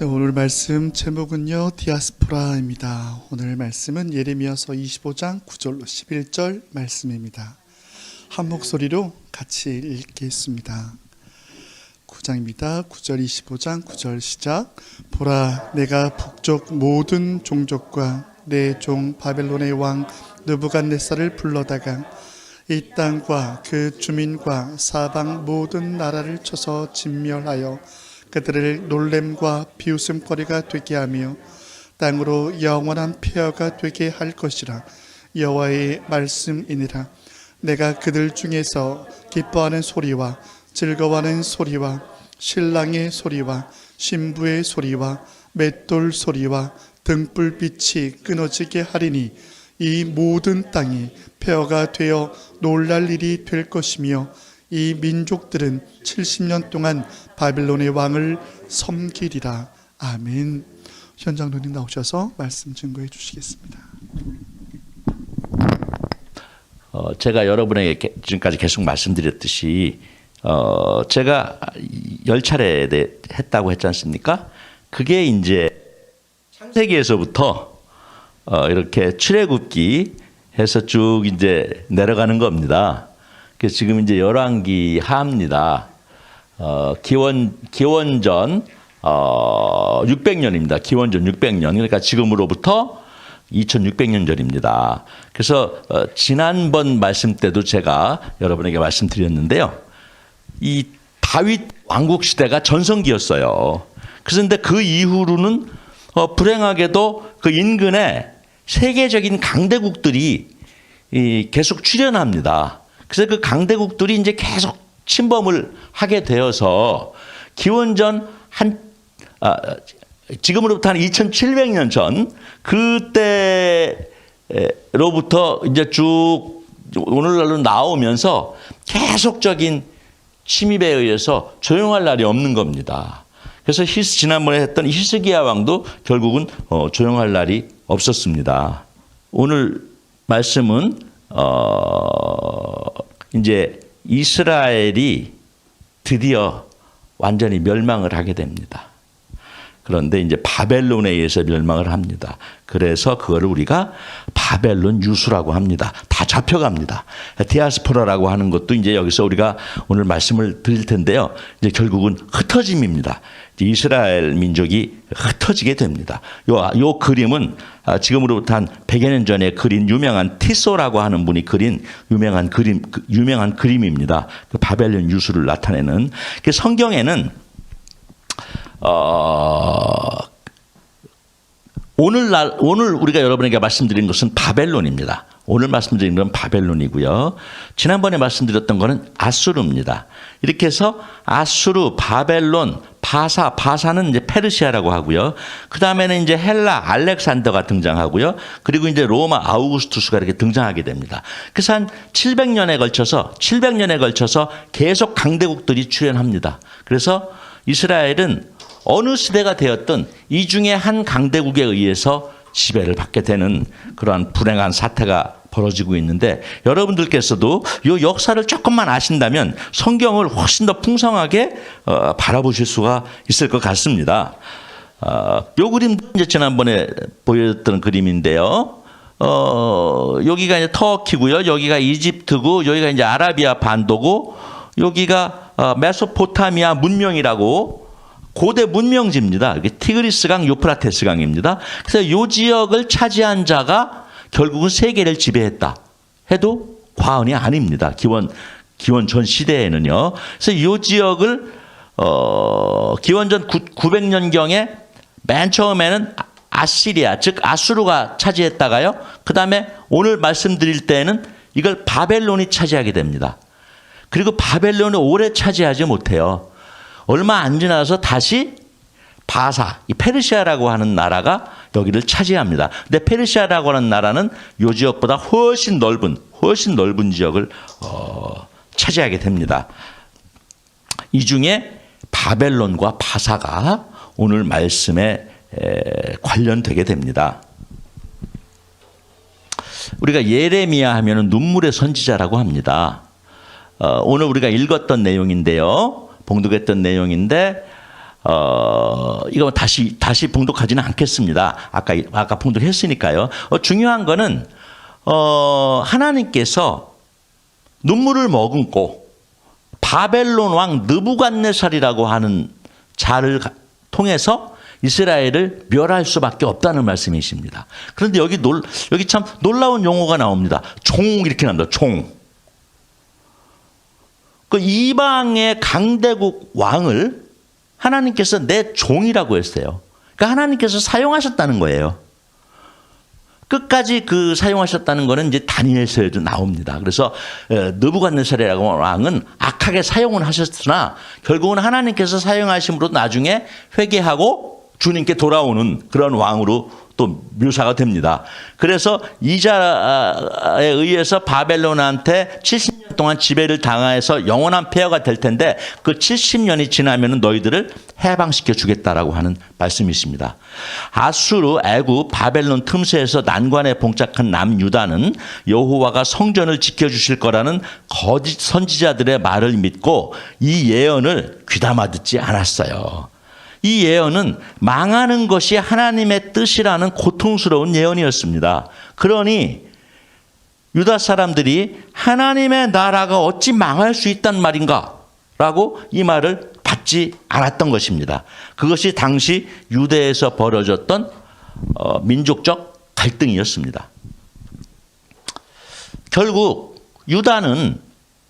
네, 오늘 말씀 제목은요 디아스포라입니다. 오늘 말씀은 예레미야서 25장 9절로 11절 말씀입니다. 한 목소리로 같이 읽겠습니다. 9장입니다. 9절 25장 9절 시작. 보라, 내가 북쪽 모든 종족과 내 종 바벨론의 왕 느부갓네살을 불러다가 이 땅과 그 주민과 사방 모든 나라를 쳐서 진멸하여 그들을 놀램과 비웃음거리가 되게 하며 땅으로 영원한 폐허가 되게 할 것이라. 여호와의 말씀이니라. 내가 그들 중에서 기뻐하는 소리와 즐거워하는 소리와 신랑의 소리와 신부의 소리와 맷돌 소리와 등불빛이 끊어지게 하리니 이 모든 땅이 폐허가 되어 놀랄 일이 될 것이며 이 민족들은 70년 동안 바벨론의 왕을 섬기리라. 아멘. 현장로님 나오셔서 말씀 증거해 주시겠습니다. 제가 여러분에게 지금까지 계속 말씀드렸듯이 제가 10차례 했다고 했지 않습니까? 그게 이제 창세기에서부터 이렇게 출애굽기 해서 쭉 이제 내려가는 겁니다. 그래서 지금 이제 열왕기 하입니다. 기원전 600년입니다. 기원전 600년. 그러니까 지금으로부터 2600년 전입니다. 그래서 지난번 말씀 때도 제가 여러분에게 말씀드렸는데요. 이 다윗 왕국 시대가 전성기였어요. 그런데 그 이후로는 불행하게도 그 인근에 세계적인 강대국들이 계속 출현합니다. 그래서 그 강대국들이 이제 계속 침범을 하게 되어서 기원전 지금으로부터 한 2700년 전 그때로부터 이제 쭉 오늘날로 나오면서 계속적인 침입에 의해서 조용할 날이 없는 겁니다. 그래서 지난번에 했던 히스기야 왕도 결국은 조용할 날이 없었습니다. 오늘 말씀은 이제 이스라엘이 드디어 완전히 멸망을 하게 됩니다. 그런데 이제 바벨론에 의해서 멸망을 합니다. 그래서 그거를 우리가 바벨론 유수라고 합니다. 다 잡혀갑니다. 디아스포라라고 하는 것도 이제 여기서 우리가 오늘 말씀을 드릴 텐데요. 이제 결국은 흩어짐입니다. 이스라엘 민족이 흩어지게 됩니다. 요 그림은 지금으로부터 한 100여 년 전에 그린 유명한 티소라고 하는 분이 그린 유명한 그림입니다. 그 바벨론 유수를 나타내는. 그 성경에는 오늘 우리가 여러분에게 말씀드린 것은 바벨론입니다. 오늘 말씀드린 건 바벨론이고요. 지난번에 말씀드렸던 것은 아수르입니다. 이렇게 해서 아수르, 바벨론, 바사는 이제 페르시아라고 하고요. 그 다음에는 이제 헬라, 알렉산더가 등장하고요. 그리고 이제 로마, 아우구스투스가 이렇게 등장하게 됩니다. 그래서 한 700년에 걸쳐서 계속 강대국들이 출현합니다. 그래서 이스라엘은 어느 시대가 되었든 이 중에 한 강대국에 의해서 지배를 받게 되는 그러한 불행한 사태가 벌어지고 있는데, 여러분들께서도 이 역사를 조금만 아신다면 성경을 훨씬 더 풍성하게 바라보실 수가 있을 것 같습니다. 이 그림도 이제 지난번에 보여줬던 그림인데요. 여기가 이제 터키고요. 여기가 이집트고, 여기가 이제 아라비아 반도고, 여기가 메소포타미아 문명이라고 고대 문명지입니다. 이게 티그리스강, 유프라테스 강입니다. 그래서 이 지역을 차지한 자가 결국은 세계를 지배했다 해도 과언이 아닙니다. 기원 전 시대에는요. 그래서 이 지역을 기원전 900년경에 맨 처음에는 아시리아, 즉 아수르가 차지했다가요. 그 다음에 오늘 말씀드릴 때에는 이걸 바벨론이 차지하게 됩니다. 그리고 바벨론이 오래 차지하지 못해요. 얼마 안 지나서 다시 이 페르시아라고 하는 나라가 여기를 차지합니다. 근데 페르시아라고 하는 나라는 이 지역보다 훨씬 넓은 지역을 차지하게 됩니다. 이 중에 바벨론과 바사가 오늘 말씀에 관련되게 됩니다. 우리가 예레미야 하면은 눈물의 선지자라고 합니다. 오늘 우리가 읽었던 내용인데요. 봉독했던 내용인데 이거 다시 봉독하지는 않겠습니다. 아까 봉독했으니까요. 중요한 거는 하나님께서 눈물을 머금고 바벨론 왕 느부갓네살이라고 하는 자를 통해서 이스라엘을 멸할 수밖에 없다는 말씀이십니다. 그런데 여기 참 놀라운 용어가 나옵니다. 종 이렇게 나옵니다. 종. 그 이방의 강대국 왕을 하나님께서 내 종이라고 했어요. 그러니까 하나님께서 사용하셨다는 거예요. 끝까지 그 사용하셨다는 거는 이제 다니엘서에도 나옵니다. 그래서 느부갓네살이라고 하는 왕은 악하게 사용을 하셨으나 결국은 하나님께서 사용하심으로 나중에 회개하고 주님께 돌아오는 그런 왕으로 또 묘사가 됩니다. 그래서 이자에 의해서 바벨론한테 70년 동안 지배를 당해서 영원한 폐허가 될 텐데 그 70년이 지나면 너희들을 해방시켜 주겠다라고 하는 말씀이십니다. 아수르, 애굽, 바벨론 틈새에서 난관에 봉착한 남유다는 여호와가 성전을 지켜주실 거라는 거짓 선지자들의 말을 믿고 이 예언을 귀담아 듣지 않았어요. 이 예언은 망하는 것이 하나님의 뜻이라는 고통스러운 예언이었습니다. 그러니 유다 사람들이 하나님의 나라가 어찌 망할 수 있단 말인가? 라고 이 말을 받지 않았던 것입니다. 그것이 당시 유대에서 벌어졌던 민족적 갈등이었습니다. 결국 유다는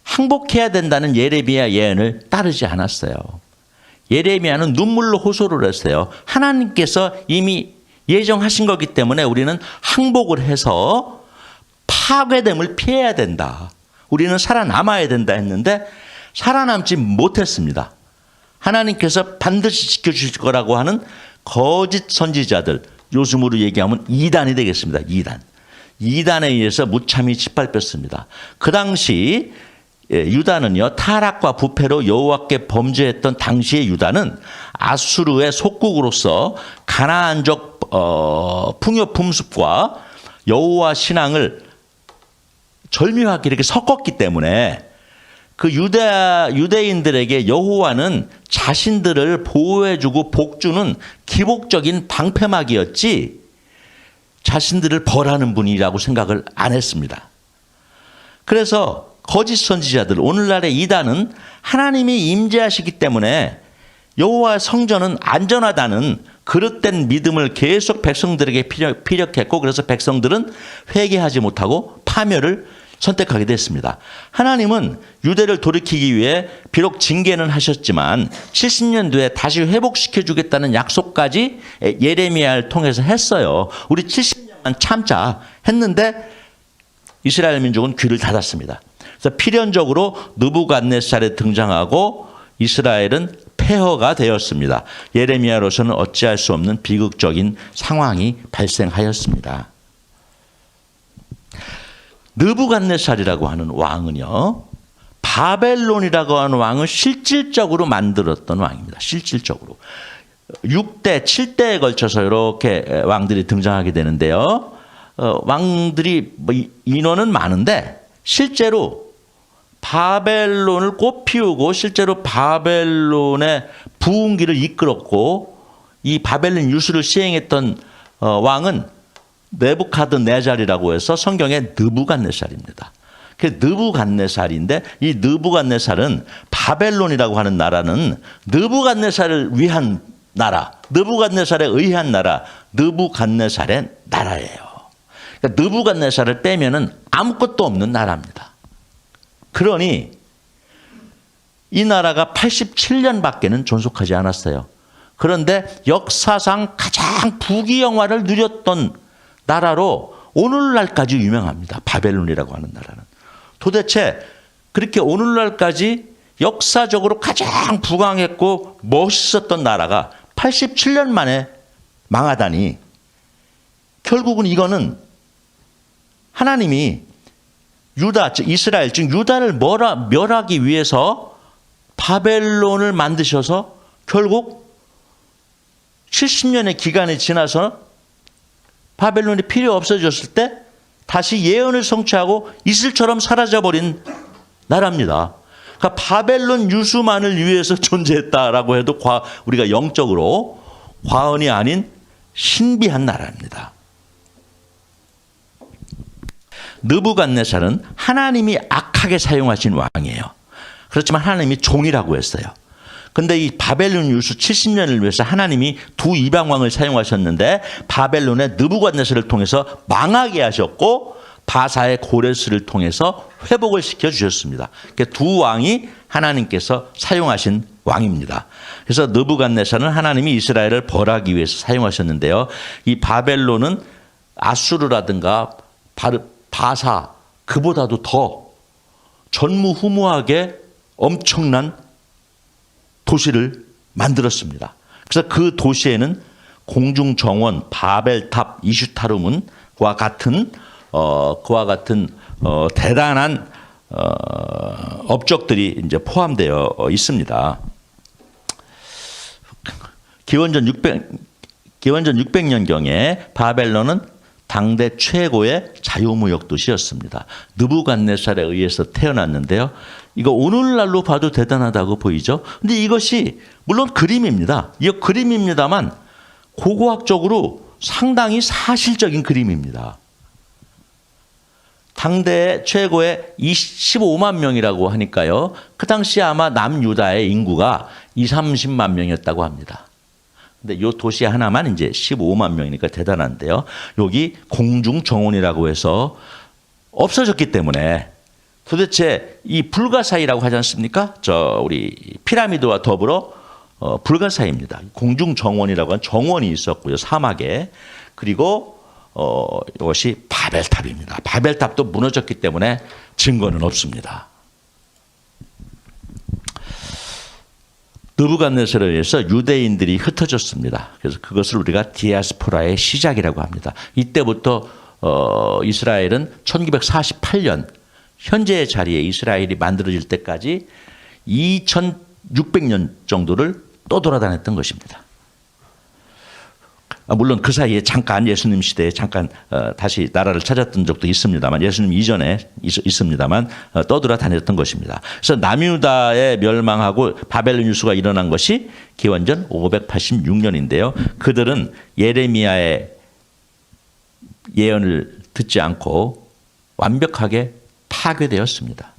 항복해야 된다는 예레미야 예언을 따르지 않았어요. 예레미야는 눈물로 호소를 했어요. 하나님께서 이미 예정하신 거기 때문에 우리는 항복을 해서 파괴됨을 피해야 된다. 우리는 살아남아야 된다 했는데 살아남지 못했습니다. 하나님께서 반드시 지켜주실 거라고 하는 거짓 선지자들, 요즘으로 얘기하면 이단이 되겠습니다. 이단에 의해서 무참히 짓밟혔습니다. 그 당시 유다는요, 타락과 부패로 여호와께 범죄했던 당시의 유다는 아수르의 속국으로서 가나안적 풍요 풍습과 여호와 신앙을 절묘하게 이렇게 섞었기 때문에 그 유대인들에게 여호와는 자신들을 보호해주고 복주는 기복적인 방패막이었지 자신들을 벌하는 분이라고 생각을 안 했습니다. 그래서 거짓 선지자들, 오늘날의 이단은 하나님이 임재하시기 때문에 여호와 성전은 안전하다는 그릇된 믿음을 계속 백성들에게 피력했고 그래서 백성들은 회개하지 못하고 파멸을 선택하게 됐습니다. 하나님은 유대를 돌이키기 위해 비록 징계는 하셨지만 70년 뒤에 다시 회복시켜 주겠다는 약속까지 예레미야를 통해서 했어요. 우리 70년만 참자 했는데 이스라엘 민족은 귀를 닫았습니다. 그래서 필연적으로 느부갓네살에 등장하고 이스라엘은 폐허가 되었습니다. 예레미야로서는 어찌할 수 없는 비극적인 상황이 발생하였습니다. 느부갓네살이라고 하는 왕은요, 바벨론이라고 하는 왕을 실질적으로 만들었던 왕입니다. 실질적으로. 6대, 7대에 걸쳐서 이렇게 왕들이 등장하게 되는데요. 왕들이 인원은 많은데 실제로 바벨론을 꽃피우고 실제로 바벨론의 부흥기를 이끌었고 이 바벨론 유수를 시행했던 왕은 네부카드네잘이라고 해서 성경에 느부갓네살입니다. 그 느부갓네살인데 이 느부갓네살은 바벨론이라고 하는 나라는 느부갓네살을 위한 나라, 느부갓네살에 의한 나라, 느부갓네살의 나라예요. 그러니까 느부갓네살을 빼면은 아무것도 없는 나라입니다. 그러니 이 나라가 87년밖에는 존속하지 않았어요. 그런데 역사상 가장 부귀영화를 누렸던 나라로 오늘날까지 유명합니다. 바벨론이라고 하는 나라는. 도대체 그렇게 오늘날까지 역사적으로 가장 부강했고 멋있었던 나라가 87년 만에 망하다니 결국은 이거는 하나님이 유다, 즉 이스라엘, 즉 유다를 멸하기 위해서 바벨론을 만드셔서 결국 70년의 기간이 지나서 바벨론이 필요 없어졌을 때 다시 예언을 성취하고 이슬처럼 사라져버린 나라입니다. 그러니까 바벨론 유수만을 위해서 존재했다라고 해도 우리가 영적으로 과언이 아닌 신비한 나라입니다. 느부갓네살은 하나님이 악하게 사용하신 왕이에요. 그렇지만 하나님이 종이라고 했어요. 근데 이 바벨론 유수 70년을 위해서 하나님이 두 이방 왕을 사용하셨는데 바벨론의 느부갓네살을 통해서 망하게 하셨고 바사의 고레스를 통해서 회복을 시켜주셨습니다. 그러니까 두 왕이 하나님께서 사용하신 왕입니다. 그래서 느부갓네살은 하나님이 이스라엘을 벌하기 위해서 사용하셨는데요. 이 바벨론은 아수르라든가 바사 그보다도 더 전무후무하게 엄청난 도시를 만들었습니다. 그래서 그 도시에는 공중정원, 바벨탑, 이슈타르문과 같은 그와 같은 대단한 업적들이 이제 포함되어 있습니다. 기원전 600년경에 바벨론은 당대 최고의 자유무역 도시였습니다. 느부갓네살에 의해서 태어났는데요. 이거 오늘날로 봐도 대단하다고 보이죠. 근데 이것이 물론 그림입니다. 이거 그림입니다만 고고학적으로 상당히 사실적인 그림입니다. 당대 최고의 15만 명이라고 하니까요. 그 당시 아마 남유다의 인구가 30만 명이었다고 합니다. 근데 이 도시 하나만 이제 15만 명이니까 대단한데요. 여기 공중정원이라고 해서 없어졌기 때문에 도대체 이 불가사의라고 하지 않습니까? 우리 피라미드와 더불어 불가사의입니다. 공중정원이라고 하는 정원이 있었고요. 사막에. 그리고 이것이 바벨탑입니다. 바벨탑도 무너졌기 때문에 증거는 없습니다. 느부갓네살에 의해서 유대인들이 흩어졌습니다. 그래서 그것을 우리가 디아스포라의 시작이라고 합니다. 이때부터 이스라엘은 1948년 현재의 자리에 이스라엘이 만들어질 때까지 2600년 정도를 떠돌아다녔던 것입니다. 물론 그 사이에 잠깐 예수님 시대에 잠깐 다시 나라를 찾았던 적도 있습니다만 예수님 이전에 있습니다만 떠돌아다녔던 것입니다. 그래서 남유다의 멸망하고 바벨론 유수가 일어난 것이 기원전 586년인데요. 그들은 예레미야의 예언을 듣지 않고 완벽하게 파괴되었습니다.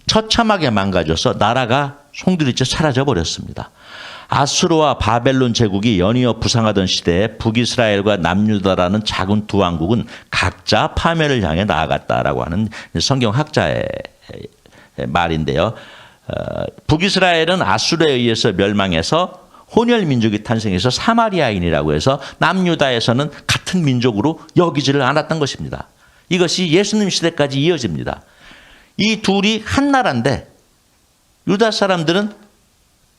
처참하게 망가져서 나라가 송두리째 사라져 버렸습니다. 아수르와 바벨론 제국이 연이어 부상하던 시대에 북이스라엘과 남유다라는 작은 두 왕국은 각자 파멸을 향해 나아갔다라고 하는 성경학자의 말인데요. 북이스라엘은 아수르에 의해서 멸망해서 혼혈 민족이 탄생해서 사마리아인이라고 해서 남유다에서는 같은 민족으로 여기지를 않았던 것입니다. 이것이 예수님 시대까지 이어집니다. 이 둘이 한 나라인데 유다 사람들은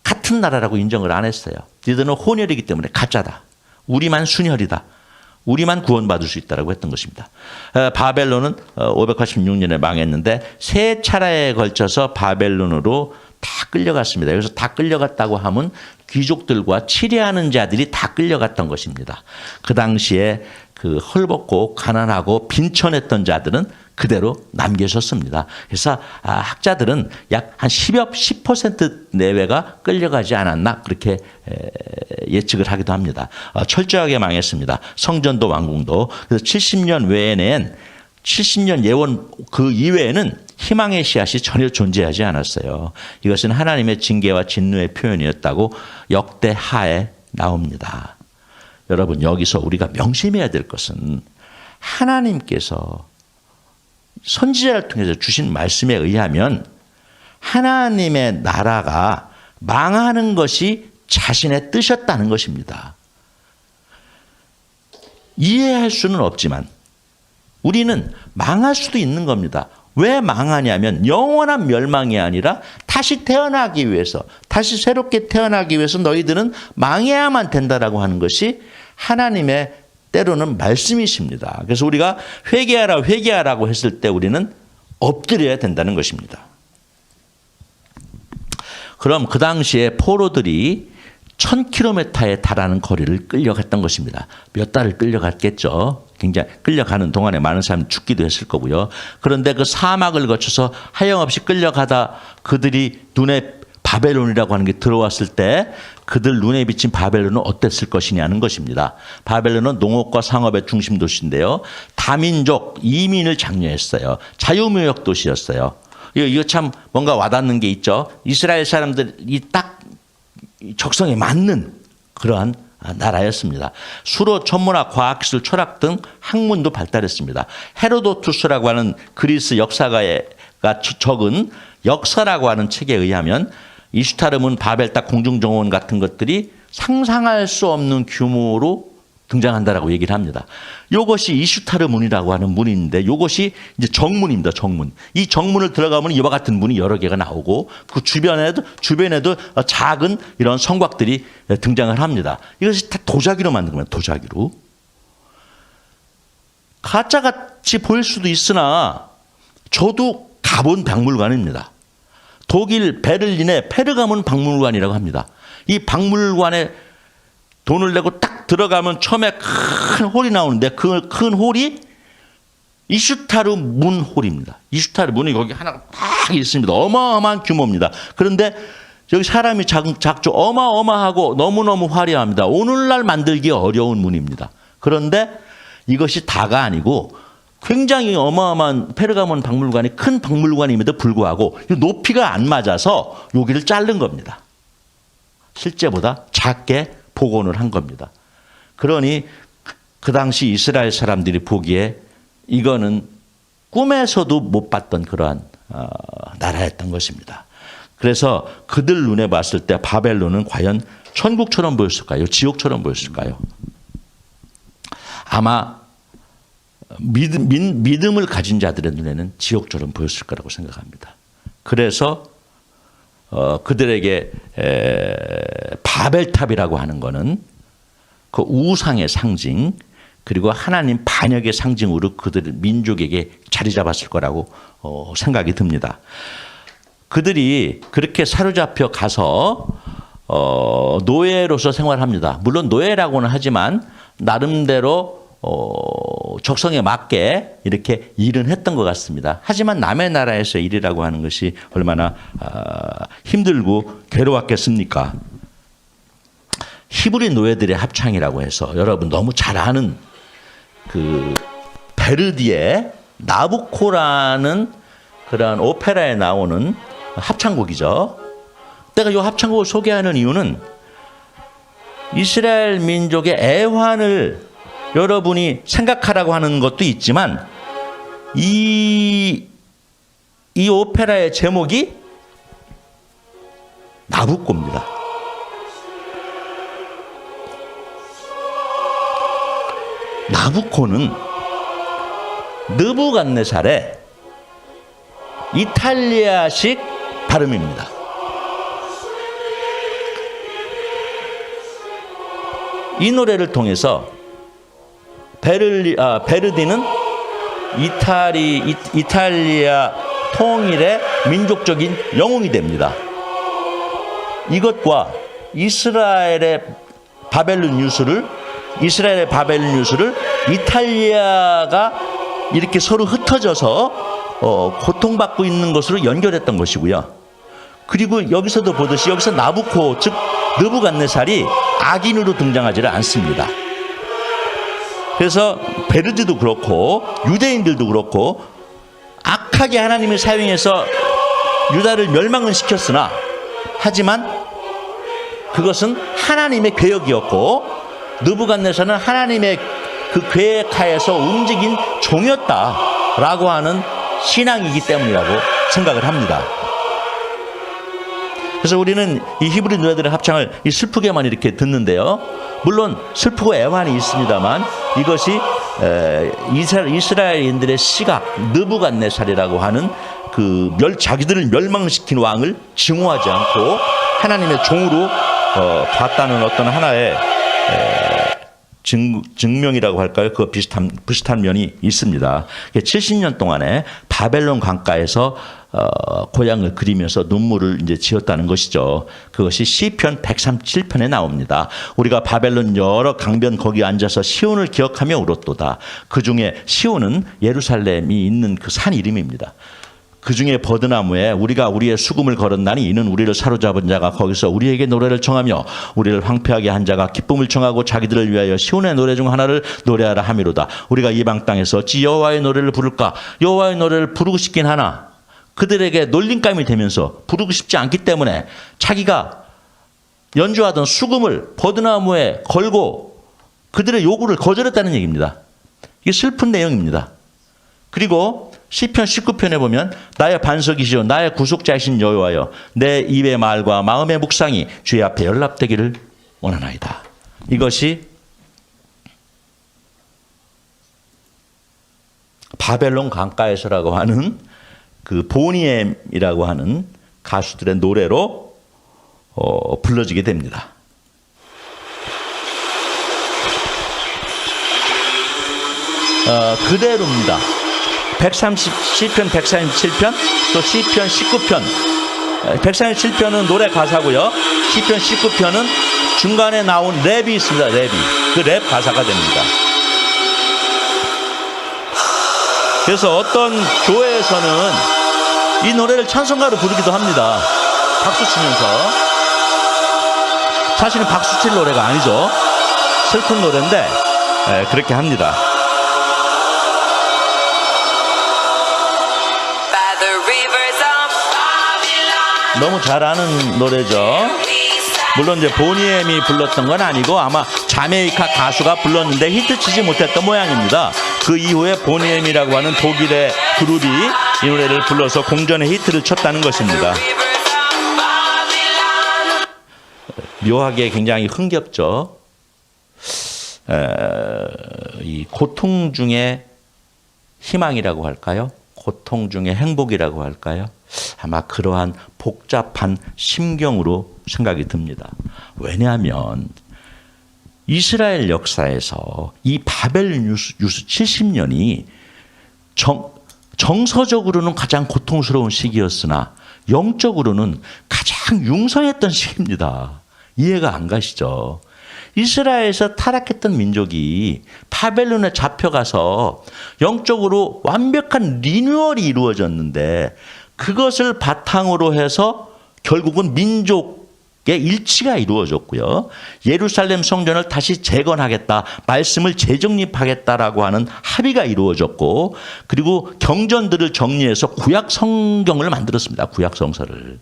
같은 나라라고 인정을 안 했어요. 너희들은 혼혈이기 때문에 가짜다. 우리만 순혈이다. 우리만 구원받을 수 있다라고 했던 것입니다. 바벨론은 586년에 망했는데 세 차례에 걸쳐서 바벨론으로 다 끌려갔습니다. 여기서 다 끌려갔다고 하면 귀족들과 치리하는 자들이 다 끌려갔던 것입니다. 그 당시에 그 헐벗고 가난하고 빈천했던 자들은 그대로 남겨졌습니다. 그래서 학자들은 약 한 10% 내외가 끌려가지 않았나 그렇게 예측을 하기도 합니다. 철저하게 망했습니다. 성전도 왕궁도. 그래서 70년 외에는 70년 예원 그 이외에는 희망의 씨앗이 전혀 존재하지 않았어요. 이것은 하나님의 징계와 진노의 표현이었다고 역대하에 나옵니다. 여러분 여기서 우리가 명심해야 될 것은 하나님께서 선지자를 통해서 주신 말씀에 의하면 하나님의 나라가 망하는 것이 자신의 뜻이었다는 것입니다. 이해할 수는 없지만 우리는 망할 수도 있는 겁니다. 왜 망하냐면 영원한 멸망이 아니라 다시 태어나기 위해서, 다시 새롭게 태어나기 위해서 너희들은 망해야만 된다라고 하는 것이 하나님의 때로는 말씀이십니다. 그래서 우리가 회개하라 회개하라고 했을 때 우리는 엎드려야 된다는 것입니다. 그럼 그 당시에 포로들이 1000km에 달하는 거리를 끌려갔던 것입니다. 몇 달을 끌려갔겠죠. 굉장히 끌려가는 동안에 많은 사람이 죽기도 했을 거고요. 그런데 그 사막을 거쳐서 하염없이 끌려가다 그들이 눈에 바벨론이라고 하는 게 들어왔을 때 그들 눈에 비친 바벨론은 어땠을 것이냐는 것입니다. 바벨론은 농업과 상업의 중심 도시인데요. 다민족 이민을 장려했어요. 자유무역 도시였어요. 이거 참 뭔가 와닿는 게 있죠. 이스라엘 사람들이 딱 적성에 맞는 그러한 나라였습니다. 수로, 천문학, 과학기술, 철학 등 학문도 발달했습니다. 헤로도투스라고 하는 그리스 역사가가 적은 역사라고 하는 책에 의하면 이슈타르문, 바벨탑, 공중정원 같은 것들이 상상할 수 없는 규모로 등장한다라고 얘기를 합니다. 이것이 이슈타르문이라고 하는 문인데 이것이 이제 정문입니다. 정문. 이 정문을 들어가면 이와 같은 문이 여러 개가 나오고 그 주변에도 작은 이런 성곽들이 등장을 합니다. 이것이 다 도자기로 만든 겁니다. 도자기로. 가짜같이 보일 수도 있으나 저도 가본 박물관입니다. 독일 베를린의 페르가몬 박물관이라고 합니다. 이 박물관에 돈을 내고 딱 들어가면 처음에 큰 홀이 나오는데 그 큰 홀이 이슈타르 문 홀입니다. 이슈타르 문이 거기 하나 딱 있습니다. 어마어마한 규모입니다. 그런데 여기 사람이 작죠. 어마어마하고 너무너무 화려합니다. 오늘날 만들기 어려운 문입니다. 그런데 이것이 다가 아니고 굉장히 어마어마한 페르가몬 박물관이 큰 박물관임에도 불구하고 높이가 안 맞아서 여기를 자른 겁니다. 실제보다 작게 복원을 한 겁니다. 그러니 그 당시 이스라엘 사람들이 보기에 이거는 꿈에서도 못 봤던 그러한 나라였던 것입니다. 그래서 그들 눈에 봤을 때 바벨론은 과연 천국처럼 보였을까요? 지옥처럼 보였을까요? 아마 믿음을 가진 자들의 눈에는 지옥처럼 보였을 거라고 생각합니다. 그래서 그들에게 바벨탑이라고 하는 것은 그 우상의 상징 그리고 하나님 반역의 상징으로 그들 민족에게 자리 잡았을 거라고 생각이 듭니다. 그들이 그렇게 사로잡혀 가서 노예로서 생활합니다. 물론 노예라고는 하지만 나름대로 적성에 맞게 이렇게 일은 했던 것 같습니다. 하지만 남의 나라에서 일이라고 하는 것이 얼마나 힘들고 괴로웠겠습니까? 히브리 노예들의 합창이라고 해서 여러분 너무 잘 아는 그 베르디의 나부코라는 그런 오페라에 나오는 합창곡이죠. 내가 이 합창곡을 소개하는 이유는 이스라엘 민족의 애환을 여러분이 생각하라고 하는 것도 있지만 이 오페라의 제목이 나부코입니다. 나부코는 느부갓네살의 이탈리아식 발음입니다. 이 노래를 통해서 베르디는 이탈리아 통일의 민족적인 영웅이 됩니다. 이것과 이스라엘의 바벨론 유수를 이탈리아가 이렇게 서로 흩어져서 고통받고 있는 것으로 연결했던 것이고요. 그리고 여기서도 보듯이 여기서 나부코 즉 느부갓네살이 악인으로 등장하지를 않습니다. 그래서 베르디도 그렇고 유대인들도 그렇고 악하게 하나님이 사용해서 유다를 멸망은 시켰으나 하지만 그것은 하나님의 계획이었고 느부갓네살은 하나님의 그 계획하에서 움직인 종이었다라고 하는 신앙이기 때문이라고 생각을 합니다. 그래서 우리는 이 히브리 노예들의 합창을 슬프게만 이렇게 듣는데요. 물론 슬프고 애환이 있습니다만 이것이 이스라엘인들의 시각 느부갓네살이라고 하는 그 자기들을 멸망시킨 왕을 증오하지 않고 하나님의 종으로 봤다는 어떤 하나의 증명이라고 할까요? 그 비슷한 면이 있습니다. 70년 동안에 바벨론 강가에서 고향을 그리면서 눈물을 이제 지었다는 것이죠. 그것이 시편 137편에 나옵니다. 우리가 바벨론 여러 강변 거기 앉아서 시온을 기억하며 울었도다. 그 중에 시온은 예루살렘이 있는 그 산 이름입니다. 그 중에 버드나무에 우리가 우리의 수금을 걸었나니 이는 우리를 사로잡은 자가 거기서 우리에게 노래를 청하며 우리를 황폐하게 한 자가 기쁨을 청하고 자기들을 위하여 시온의 노래 중 하나를 노래하라 함이로다. 우리가 이방 땅에서 어찌 여호와의 노래를 부를까? 여호와의 노래를 부르고 싶긴 하나 그들에게 놀림감이 되면서 부르고 싶지 않기 때문에 자기가 연주하던 수금을 버드나무에 걸고 그들의 요구를 거절했다는 얘기입니다. 이게 슬픈 내용입니다. 그리고 시편 19편에 보면 나의 반석이시오 나의 구속자이신 여호와여 내 입의 말과 마음의 묵상이 주의 앞에 연락되기를 원하나이다. 이것이 바벨론 강가에서라고 하는 그 보니엠이라고 하는 가수들의 노래로 불러지게 됩니다. 그대로입니다. 시편 137편 또 시편 19편 137편은 노래 가사고요. 시편 19편은 중간에 나온 랩이 있습니다. 랩이 그 랩 가사가 됩니다. 그래서 어떤 교회에서는 이 노래를 찬송가로 부르기도 합니다. 박수 치면서. 사실은 박수 칠 노래가 아니죠. 슬픈 노래인데 그렇게 합니다. 너무 잘 아는 노래죠. 물론 이제 보니엠이 불렀던 건 아니고 아마 자메이카 가수가 불렀는데 히트치지 못했던 모양입니다. 그 이후에 보니엠이라고 하는 독일의 그룹이 이 노래를 불러서 공전의 히트를 쳤다는 것입니다. 묘하게 굉장히 흥겹죠. 이 고통 중에 희망이라고 할까요? 고통 중에 행복이라고 할까요? 아마 그러한 복잡한 심경으로 생각이 듭니다. 왜냐하면 이스라엘 역사에서 이 바벨 유수 70년이 정서적으로는 가장 고통스러운 시기였으나 영적으로는 가장 융성했던 시기입니다. 이해가 안 가시죠? 이스라엘에서 타락했던 민족이 바벨론에 잡혀가서 영적으로 완벽한 리뉴얼이 이루어졌는데 그것을 바탕으로 해서 결국은 민족의 일치가 이루어졌고요. 예루살렘 성전을 다시 재건하겠다, 말씀을 재정립하겠다라고 하는 합의가 이루어졌고, 그리고 경전들을 정리해서 구약 성경을 만들었습니다. 구약 성서를.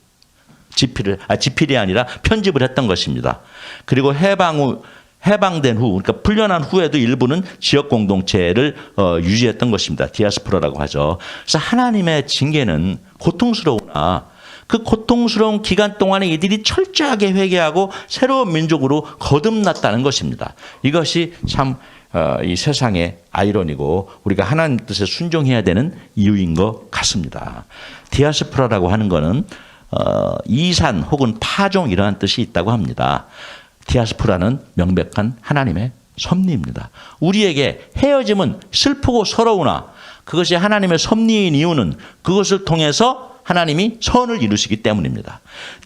지필이 아니라 편집을 했던 것입니다. 그리고 해방된 후, 그러니까 풀려난 후에도 일부는 지역 공동체를 유지했던 것입니다. 디아스포라라고 하죠. 그래서 하나님의 징계는 고통스러우나 그 고통스러운 기간 동안에 이들이 철저하게 회개하고 새로운 민족으로 거듭났다는 것입니다. 이것이 참 이 세상의 아이러니고 우리가 하나님 뜻에 순종해야 되는 이유인 것 같습니다. 디아스포라라고 하는 것은 이산 혹은 파종 이러한 뜻이 있다고 합니다. 디아스포라는 명백한 하나님의 섭리입니다. 우리에게 헤어짐은 슬프고 서러우나 그것이 하나님의 섭리인 이유는 그것을 통해서 하나님이 선을 이루시기 때문입니다.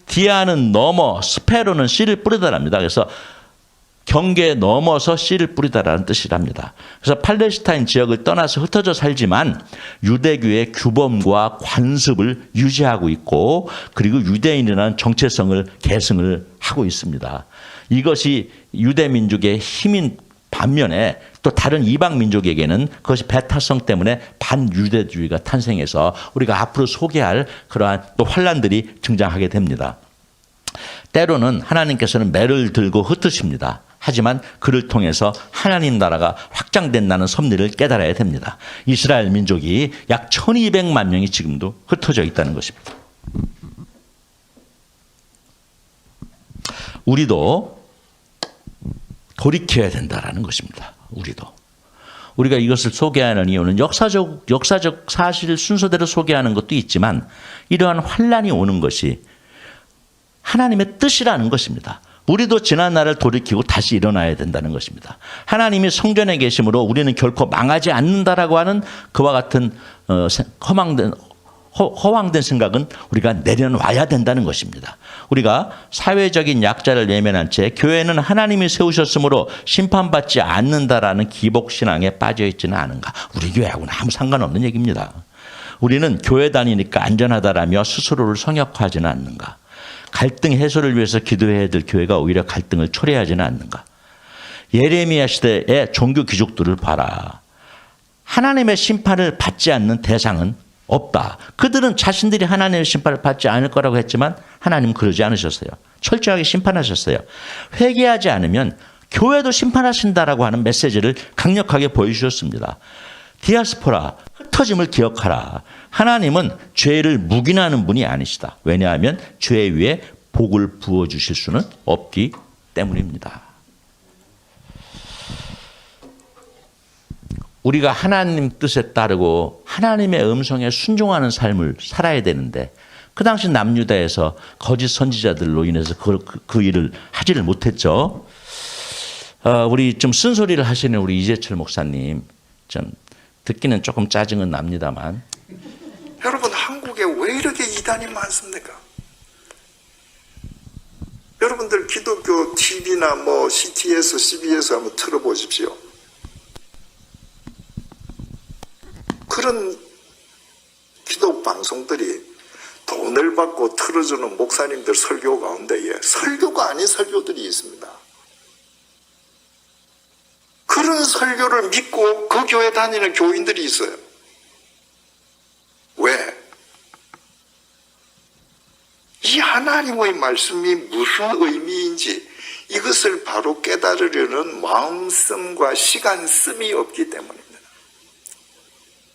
디아는 넘어, 스페로는 씨를 뿌리다랍니다. 그래서 경계에 넘어서 씨를 뿌리다라는 뜻이랍니다. 그래서 팔레스타인 지역을 떠나서 흩어져 살지만 유대교의 규범과 관습을 유지하고 있고 그리고 유대인이라는 정체성을 계승을 하고 있습니다. 이것이 유대민족의 힘인 반면에 또 다른 이방 민족에게는 그것이 배타성 때문에 반유대주의가 탄생해서 우리가 앞으로 소개할 그러한 또 환란들이 등장하게 됩니다. 때로는 하나님께서는 매를 들고 흩으십니다. 하지만 그를 통해서 하나님 나라가 확장된다는 섭리를 깨달아야 됩니다. 이스라엘 민족이 약 1200만 명이 지금도 흩어져 있다는 것입니다. 우리도 돌이켜야 된다는 것입니다. 우리가 이것을 소개하는 이유는 역사적 사실 순서대로 소개하는 것도 있지만 이러한 환란이 오는 것이 하나님의 뜻이라는 것입니다. 우리도 지난 날을 돌이키고 다시 일어나야 된다는 것입니다. 하나님이 성전에 계심으로 우리는 결코 망하지 않는다라고 하는 그와 같은 허망된 허황된 생각은 우리가 내려놔야 된다는 것입니다. 우리가 사회적인 약자를 외면한 채 교회는 하나님이 세우셨으므로 심판받지 않는다라는 기복신앙에 빠져있지는 않은가. 우리 교회하고는 아무 상관없는 얘기입니다. 우리는 교회 다니니까 안전하다라며 스스로를 성역화하지는 않는가. 갈등 해소를 위해서 기도해야 될 교회가 오히려 갈등을 초래하지는 않는가. 예레미야 시대의 종교 귀족들을 봐라. 하나님의 심판을 받지 않는 대상은 없다. 그들은 자신들이 하나님의 심판을 받지 않을 거라고 했지만 하나님은 그러지 않으셨어요. 철저하게 심판하셨어요. 회개하지 않으면 교회도 심판하신다라고 하는 메시지를 강력하게 보여주셨습니다. 디아스포라, 흩어짐을 기억하라. 하나님은 죄를 묵인하는 분이 아니시다. 왜냐하면 죄 위에 복을 부어주실 수는 없기 때문입니다. 우리가 하나님 뜻에 따르고 하나님의 음성에 순종하는 삶을 살아야 되는데 그 당시 남유다에서 거짓 선지자들로 인해서 그 일을 하지를 못했죠. 우리 좀 쓴소리를 하시는 우리 이재철 목사님 좀 듣기는 조금 짜증은 납니다만 여러분, 한국에 왜 이렇게 이단이 많습니까? 여러분들 기독교 TV나 뭐 CTS, CBS 한번 틀어보십시오. 그런 기독 방송들이 돈을 받고 틀어주는 목사님들 설교 가운데에 설교가 아닌 설교들이 있습니다. 그런 설교를 믿고 그 교회 다니는 교인들이 있어요. 왜? 이 하나님의 말씀이 무슨 의미인지 이것을 바로 깨달으려는 마음씀과 시간씀이 없기 때문입니다.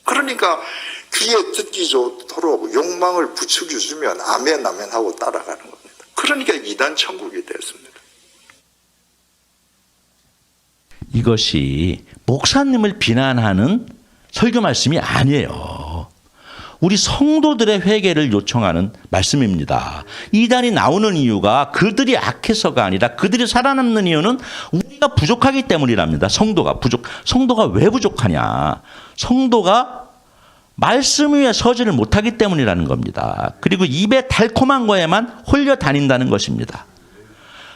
그러니까 귀에 듣기 좋도록 욕망을 부추겨주면 아멘 아멘 하고 따라가는 겁니다. 그러니까 이단 천국이 됐습니다. 이것이 목사님을 비난하는 설교 말씀이 아니에요. 우리 성도들의 회개를 요청하는 말씀입니다. 이단이 나오는 이유가 그들이 악해서가 아니라 그들이 살아남는 이유는 우리가 부족하기 때문이랍니다. 성도가 왜 부족하냐? 성도가 말씀 위에 서지를 못하기 때문이라는 겁니다. 그리고 입에 달콤한 거에만 홀려 다닌다는 것입니다.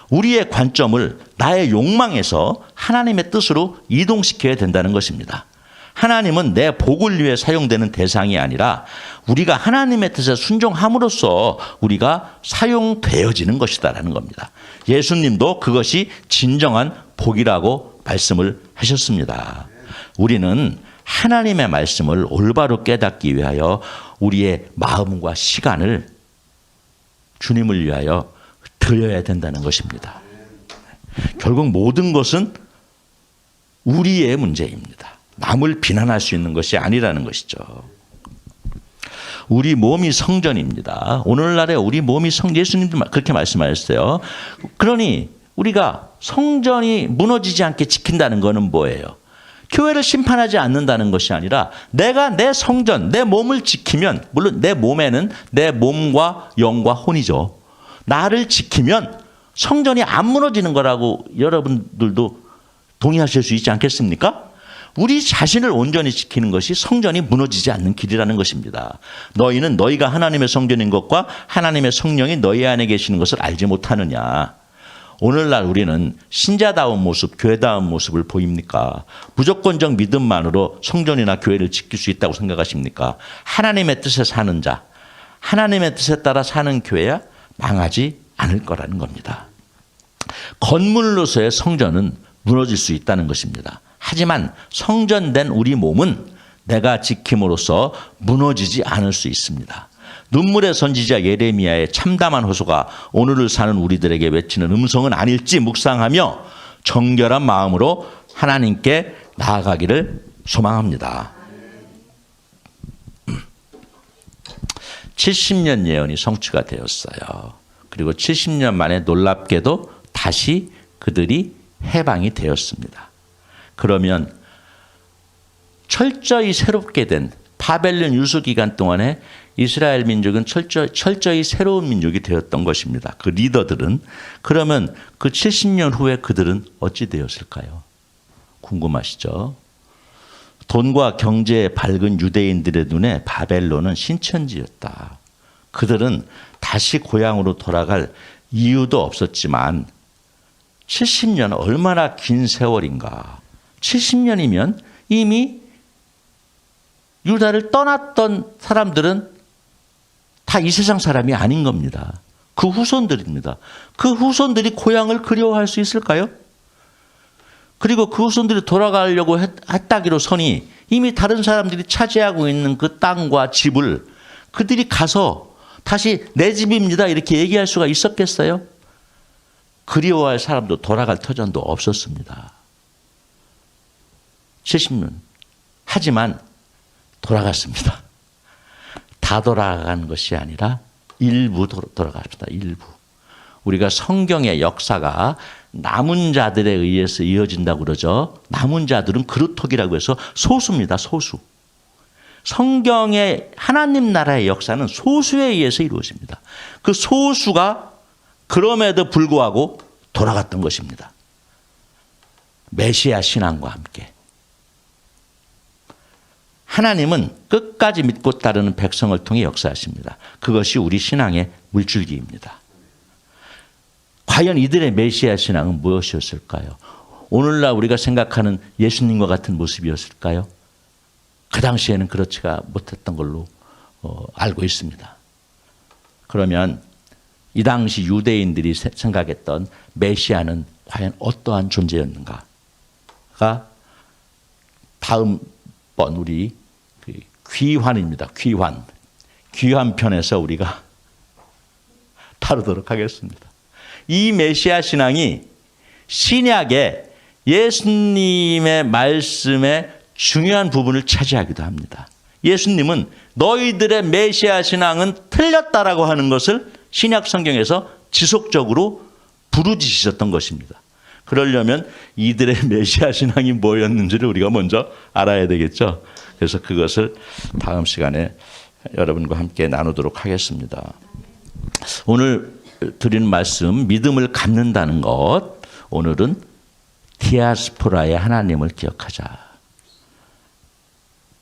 우리의 관점을 나의 욕망에서 하나님의 뜻으로 이동시켜야 된다는 것입니다. 하나님은 내 복을 위해 사용되는 대상이 아니라 우리가 하나님의 뜻에 순종함으로써 우리가 사용되어지는 것이다라는 겁니다. 예수님도 그것이 진정한 복이라고 말씀을 하셨습니다. 우리는 하나님의 말씀을 올바로 깨닫기 위하여 우리의 마음과 시간을 주님을 위하여 드려야 된다는 것입니다. 결국 모든 것은 우리의 문제입니다. 남을 비난할 수 있는 것이 아니라는 것이죠. 우리 몸이 성전입니다. 오늘날에 우리 몸이 예수님도 그렇게 말씀하셨어요. 그러니 우리가 성전이 무너지지 않게 지킨다는 것은 뭐예요? 교회를 심판하지 않는다는 것이 아니라 내가 내 성전, 내 몸을 지키면, 물론 내 몸에는 내 몸과 영과 혼이죠. 나를 지키면 성전이 안 무너지는 거라고 여러분들도 동의하실 수 있지 않겠습니까? 우리 자신을 온전히 지키는 것이 성전이 무너지지 않는 길이라는 것입니다. 너희는 너희가 하나님의 성전인 것과 하나님의 성령이 너희 안에 계시는 것을 알지 못하느냐. 오늘날 우리는 신자다운 모습, 교회다운 모습을 보입니까? 무조건적 믿음만으로 성전이나 교회를 지킬 수 있다고 생각하십니까? 하나님의 뜻에 사는 자, 하나님의 뜻에 따라 사는 교회야 망하지 않을 거라는 겁니다. 건물로서의 성전은 무너질 수 있다는 것입니다. 하지만 성전된 우리 몸은 내가 지킴으로써 무너지지 않을 수 있습니다. 눈물의 선지자 예레미야의 참담한 호소가 오늘을 사는 우리들에게 외치는 음성은 아닐지 묵상하며 정결한 마음으로 하나님께 나아가기를 소망합니다. 70년 예언이 성취가 되었어요. 그리고 70년 만에 놀랍게도 다시 그들이 해방이 되었습니다. 그러면 철저히 새롭게 된 바벨론 유수 기간 동안에 이스라엘 민족은 철저히 새로운 민족이 되었던 것입니다. 그 리더들은. 그러면 그 70년 후에 그들은 어찌 되었을까요? 궁금하시죠? 돈과 경제에 밝은 유대인들의 눈에 바벨론은 신천지였다. 그들은 다시 고향으로 돌아갈 이유도 없었지만 70년 얼마나 긴 세월인가. 70년이면 이미 유다를 떠났던 사람들은 다 이 세상 사람이 아닌 겁니다. 그 후손들입니다. 그 후손들이 고향을 그리워할 수 있을까요? 그리고 그 후손들이 돌아가려고 했다기로 서니 이미 다른 사람들이 차지하고 있는 그 땅과 집을 그들이 가서 다시 내 집입니다 이렇게 얘기할 수가 있었겠어요? 그리워할 사람도 돌아갈 터전도 없었습니다. 70년. 하지만 돌아갔습니다. 다 돌아간 것이 아니라 일부 돌아갔습니다. 일부. 우리가 성경의 역사가 남은 자들에 의해서 이어진다고 그러죠. 남은 자들은 그루터기라고 해서 소수입니다. 소수. 성경의 하나님 나라의 역사는 소수에 의해서 이루어집니다. 그 소수가 그럼에도 불구하고 돌아갔던 것입니다. 메시아 신앙과 함께. 하나님은 끝까지 믿고 따르는 백성을 통해 역사하십니다. 그것이 우리 신앙의 물줄기입니다. 과연 이들의 메시아 신앙은 무엇이었을까요? 오늘날 우리가 생각하는 예수님과 같은 모습이었을까요? 그 당시에는 그렇지가 못했던 걸로 알고 있습니다. 그러면 이 당시 유대인들이 생각했던 메시아는 과연 어떠한 존재였는가가 다음번 우리 귀환입니다. 귀환 편에서 우리가 다루도록 하겠습니다. 이 메시아 신앙이 신약의 예수님의 말씀의 중요한 부분을 차지하기도 합니다. 예수님은 너희들의 메시아 신앙은 틀렸다라고 하는 것을 신약 성경에서 지속적으로 부르짖으셨던 것입니다. 그러려면 이들의 메시아 신앙이 뭐였는지를 우리가 먼저 알아야 되겠죠. 그래서 그것을 다음 시간에 여러분과 함께 나누도록 하겠습니다. 오늘 드리는 말씀, 믿음을 갖는다는 것, 오늘은 디아스포라의 하나님을 기억하자.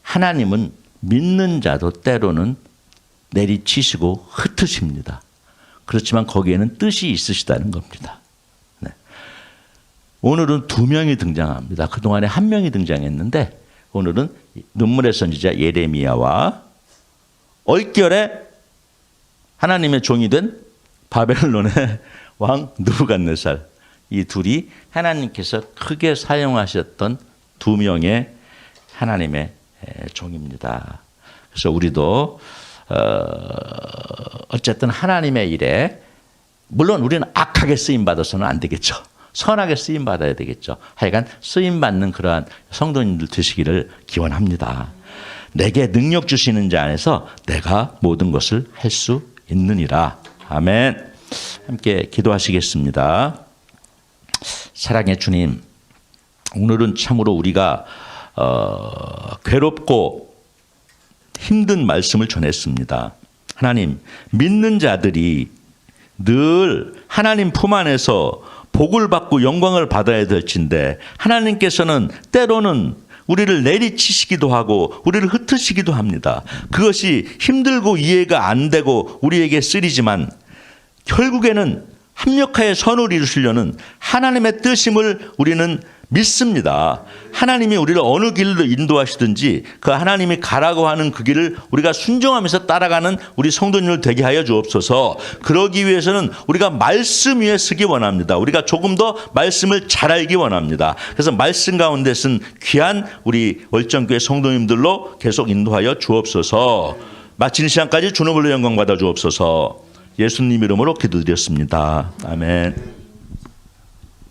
하나님은 믿는 자도 때로는 내리치시고 흩으십니다. 그렇지만 거기에는 뜻이 있으시다는 겁니다. 네. 오늘은 2명이 등장합니다. 그동안에 1명이 등장했는데 오늘은 눈물의 선지자 예레미야와 얼결에 하나님의 종이 된 바벨론의 왕 느부갓네살, 이 둘이 하나님께서 크게 사용하셨던 2명의 하나님의 종입니다. 그래서 우리도 어쨌든 하나님의 일에 물론 우리는 악하게 쓰임받아서는 안 되겠죠. 선하게 쓰임받아야 되겠죠. 하여간 쓰임받는 그러한 성도님들 되시기를 기원합니다. 내게 능력 주시는 자 안에서 내가 모든 것을 할 수 있느니라. 아멘. 함께 기도하시겠습니다. 사랑의 주님, 오늘은 참으로 우리가 괴롭고 힘든 말씀을 전했습니다. 하나님, 믿는 자들이 늘 하나님 품 안에서 복을 받고 영광을 받아야 될진데 하나님께서는 때로는 우리를 내리치시기도 하고 우리를 흩으시기도 합니다. 그것이 힘들고 이해가 안 되고 우리에게 쓰리지만 결국에는 합력하여 선을 이루시려는 하나님의 뜻임을 우리는 믿습니다. 하나님이 우리를 어느 길로 인도하시든지 그 하나님이 가라고 하는 그 길을 우리가 순종하면서 따라가는 우리 성도님을 되게 하여 주옵소서. 그러기 위해서는 우리가 말씀 위에 서기 원합니다. 우리가 조금 더 말씀을 잘 알기 원합니다. 그래서 말씀 가운데 쓴 귀한 우리 월정교회 성도님들로 계속 인도하여 주옵소서. 마치는 시간까지 주님으로 영광 받아 주옵소서. 예수님 이름으로 기도드렸습니다. 아멘.